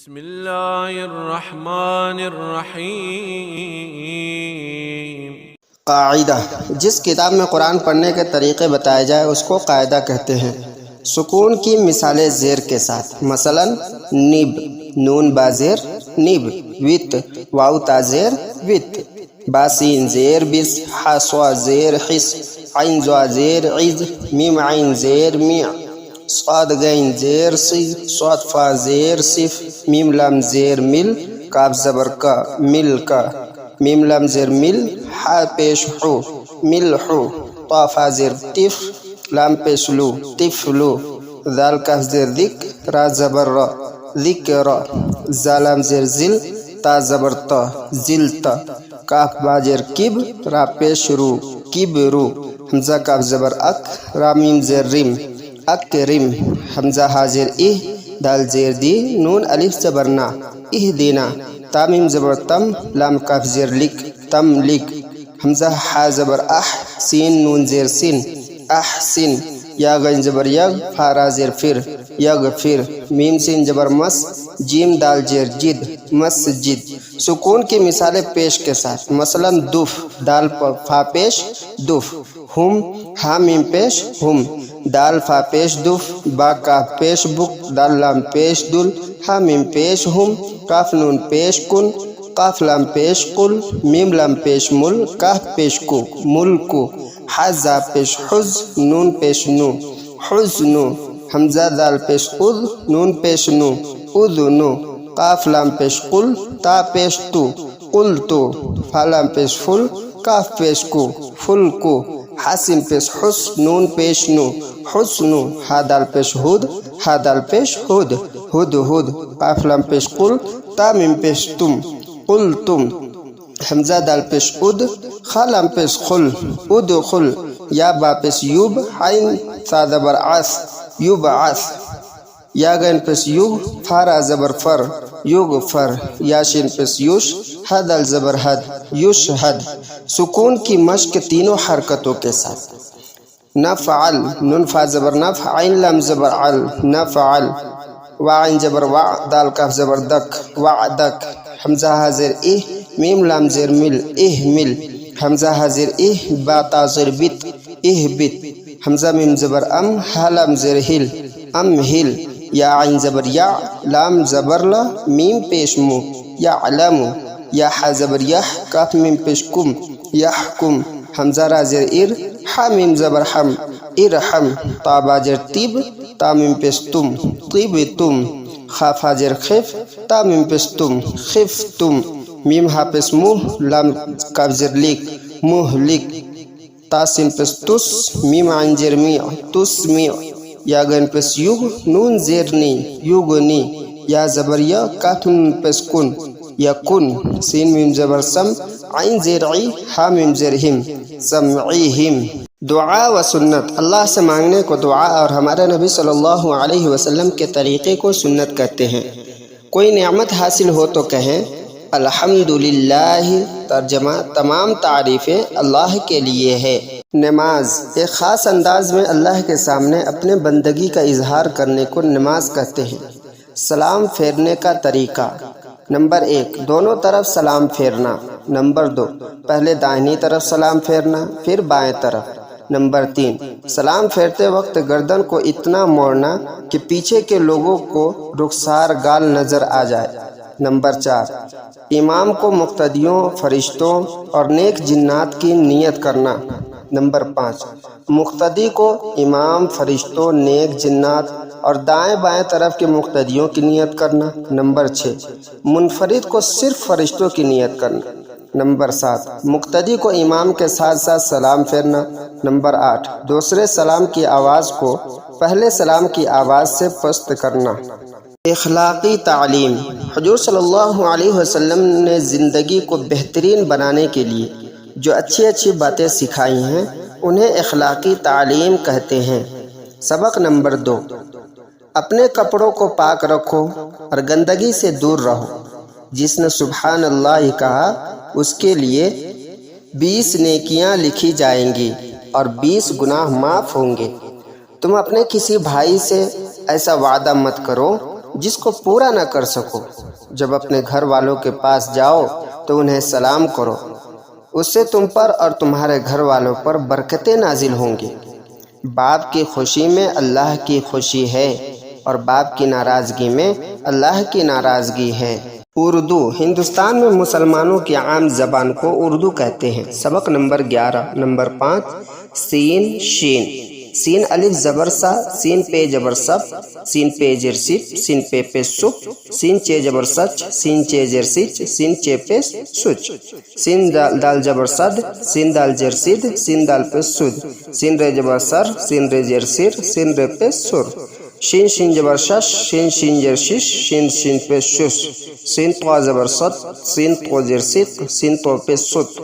बिस्मिल्लाहिर्रहमानिर्रहीम। कायदा, जिस किताब में कुरान पढ़ने के तरीक़े बताए जाए उसको कायदा कहते हैं। सुकून की मिसालें ज़ेर के साथ, मसलन निब, नून बाज़ेर निब, वित, वाउ ताज़ेर वित, बासीन ज़ेर बिस, हास्वा ज़ेर हिस, आइन ज़ा ज़ेर इज़, मीम आइन ज़ेर मिया, स्वाद गैन ज़ेर सी, स्वाद फा ज़ेर सिफ, मीम लाम ज़ेर मिल, काफ ज़बर का मिल का, मीम लाम ज़ेर मिल, हा पेश हु मिल हु, ता फा ज़ेर तिफ, लाम पेश लू तिफ लू, दाल काफ ज़ेर दिक, रा ज़बर र दिक र, जालाम ज़ेर जिल, ता ज़बर त जिल त, काफ बा ज़ेर किब, रा पेश रू किब रू, हमज़ा काफ ज़बर अक, रा मीम ज़ेर रिम अक रिम, हमज़ा हाजिर इह, दाल ज़ेर दी, नून अलिफ ज़बर ना इह देना, तामीम ज़बर तम, लाम काफ ज़ेर लिक तम लिक, हमज़ा हा ज़बर आह, सीन नून ज़ेर सिन आह सिन, या गैन ज़बर यग, फारा ज़ेर फिर यग फिर, मीम सिन ज़बर मस, जीम दाल ज़ेर जिद मस्जिद। सुकून की मिसालें पेश के साथ, मसलन दुफ, दाल पर फा पेश दुफ, हुम, हा मीम पेश हुम, दाल फा पेश दुफ, बा काफ पेश बुक, दाल लाम पेश दुल, हा मीम पेश हुम, काफ नून पेश कुन, काफ लाम पेश कुल, मीम लाम पेश मुल, काफ पेश कु मुल्कु, हा जा पेश हुज, नून पेश नू हुज़्नु, हमज़ा दाल पेश उद, नून पेश नू उदनु, काफ लाम पेश कुल, ता पेश तु कुल तु, फा लाम पेश फुल, काफ पेश कु फुल कु, हासिन पेश हुस, नून पेश नू हुस्नु, हा दाल पेश हुद, हा दाल पेश हुद हुद हुद, काफ लाम पेश कुल, ता मीम पेश तुम कुल तुम, हमज़ा दाल पेश उद, खा लाम पेश खुल उद खुल, या बा पेश युब, आइन सा ज़बर आस युब आस, या गैन पेश युग, फारा ज़बर फर युग फर, याशिन पेश युश, हद अल ज़बर हद युश हद। सुकून की मश्क तीनों हरकतों के साथ, नफ़अल, नून फा ज़बर नफ़, आइन लाम ज़बर अल नफ़अल, वा आइन ज़बर वा, दाल काफ ज़बर दक वादक, हमज़ा हाजिर इह, मीम लाम ज़ेर मिल इह मिल, हमज़ा हाजिर इह, बा ता ज़ेर बित इह बित, हमज़ा मीम ज़बर अम, हा लाम ज़ेर हिल अम हिल, या आइन ज़बर या, लाम ज़बर ला, मीम पेश मु या अलमु, या हा ज़बर यह, काफ मीम पेश कुम यहकुम, हमज़ा रा ज़ेर इर, हा मीम ज़बर हम इरहम, ता बा ज़ेर तिब, ता मीम पेश तुम तिब तुम, खा फा ज़ेर खिफ, ता मीम पेश तुम खिफ तुम, मीम हा पेश मुह, लाम काफ ज़ेर लिक मुह लिक, ता सिन पेश तुस, मीम आइन ज़ेर मी तुस मी, या गैन पेश युग, नून ज़ेर नी युगनी, या ज़बर या, काफ नून पेश कुन यकुन, सीन मीम ज़बर सम, आइन ज़ेर ई, हा मीम ज़ेर हिम समईहिम। दुआ व सुन्नत, अल्लाह से मांगने को दुआ और हमारे नबी सल्लल्लाहु अलैहि वसल्लम के तरीक़े को सुन्नत कहते हैं। कोई नेमत हासिल हो तो कहें अल्हम्दुलिल्लाह, तर्जमा तमाम तारीफ़ें अल्लाह के लिए है। नमाज, एक ख़ास अंदाज में अल्लाह के सामने अपने बंदगी का इजहार करने को नमाज कहते हैं। सलाम फेरने का तरीका, नंबर 1, दोनों तरफ सलाम फेरना। नंबर 2, पहले दाहिनी तरफ सलाम फेरना फिर बाएं तरफ। नंबर 3, सलाम फेरते वक्त गर्दन को इतना मोड़ना कि पीछे के लोगों को रुखसार गाल नज़र आ जाए। नंबर 4, इमाम को मुक्तदियों, फरिश्तों और नेक जिन्नात की नियत करना। नंबर 5, मुक्तदी को इमाम, फरिश्तों, नेक जिन्नात और दाएं बाएं तरफ के मुक्तदियों की नियत करना। नंबर 6, मुनफरिद को सिर्फ फरिश्तों की नियत करना। नंबर 7, मुक्तदी को इमाम के साथ साथ सलाम फेरना। नंबर 8, दूसरे सलाम की आवाज़ को पहले सलाम की आवाज़ से पस्त करना। इखलाकी तालीम, हुजूर सल्लल्लाहु अलैहि वसल्लम ने ज़िंदगी को बेहतरीन बनाने के लिए जो अच्छी अच्छी बातें सिखाई हैं उन्हें इखलाकी तालीम कहते हैं। सबक नंबर 2, अपने कपड़ों को पाक रखो और गंदगी से दूर रहो। जिसने सुभान अल्लाह कहा उसके लिए 20 नेकियां लिखी जाएंगी और 20 गुनाह माफ़ होंगे। तुम अपने किसी भाई से ऐसा वादा मत करो जिसको पूरा न कर सको। जब अपने घर वालों के पास जाओ तो उन्हें सलाम करो, उससे तुम पर और तुम्हारे घर वालों पर बरकतें नाजिल होंगी। बाप की खुशी में अल्लाह की खुशी है और बाप की नाराज़गी में अल्लाह की नाराज़गी है। उर्दू हिंदुस्तान में मुसलमानों की आम ज़बान को उर्दू कहते हैं। सबक नंबर 11 नंबर 5 सीन शीन। सीन अलिफ ज़बर सा, सीन पे ज़बर सब, सीन पे जेर सिप, सीन पे सुप, सीन चे ज़बर सच, सीन चे जेर सिच, सीन चे पे सुच, सीन दाल ज़बर सद, सीन दाल जेर सिद, सीन दाल पे सुद, सीन रे ज़बर सर, सीन रे जेर सिर, सीन रे पे सुर, शीन शीन ज़बर शश, शीन शीन जेर शिश, शीन शीन पे शुश, सीन तो ज़बर सद, सीन तो जेर सित, सीन तो पे सुत,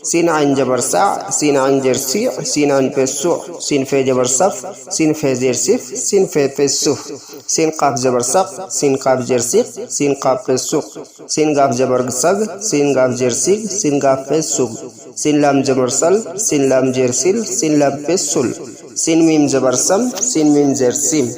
सीन आइन ज़बर सा, सीन आइन जेर सी, सीन आइन पे सु, सीन फे ज़बर सफ, सीन फे जेर सिफ, सीन फे पे सुफ, सीन काफ ज़बर सक, सीन काफ जेर सिक, सीन काफ पे सुक, सीन गाफ ज़बर सग, सीन गाफ जेर सिग, सीन गाफ पे सुग, सीन लाम ज़बर सल, सीन लाम जेर सिल, सीन लाम पे सुल, सीन मीम ज़बर सम, सीन मीम जेर सिम,